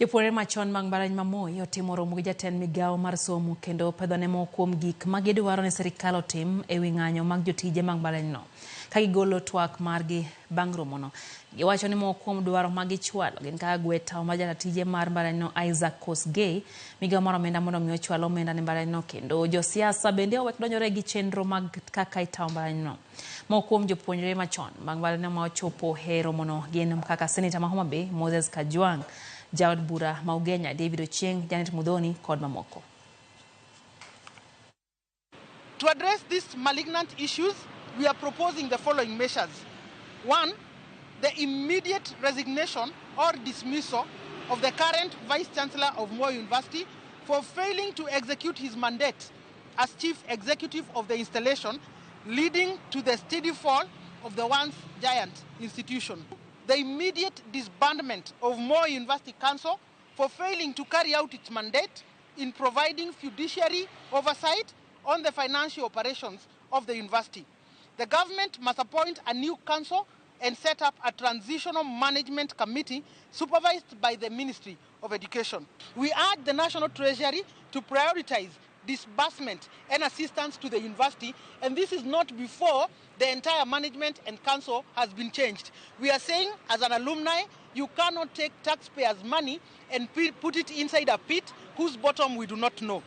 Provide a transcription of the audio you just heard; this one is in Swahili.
Jopuonjre machon mbalariany Moi otimo romo gi jatend migawo mar somo kendo pedhone moko kuom gik ma gidwaro ni sirkal otim e wi ng'anyo mag jotije mag mbalarianyno. Ka gigolo twak margi bang' romono, giwacho ni moko kuom dwaro ma gichwalo gin kaka gweta ma jatije mar mbalarianyno Isaac Kosgei, migawo mar omenda mondo omi ochwal omenda ne mbalarianyno, kendo josiasa bende owek donjore gi chenro mag kaka itawo mbalarianyno. Moko kuom jopuonjre machon mag mbalarianyno ma ochopo e romono gin kaka seneta ma Homa Bay Moses Kajwang', Jaod Bura ma Ugenya David Ochieng, Janet Mudhoni kod mamoko. To address these malignant issues, we are proposing the following measures. One, the immediate resignation or dismissal of the current Vice-Chancellor of Moi University for failing to execute his mandate as Chief Executive of the installation, leading to the steady fall of the once giant institution. The immediate disbandment of Moi University Council for failing to carry out its mandate in providing fiduciary oversight on the financial operations of the university. The government must appoint a new council and set up a transitional management committee supervised by the Ministry of Education. We urge the National Treasury to prioritize disbursement and assistance to the university, and this is not before the entire management and council has been changed. We are saying, as an alumni, you cannot take taxpayers' money and put it inside a pit whose bottom we do not know.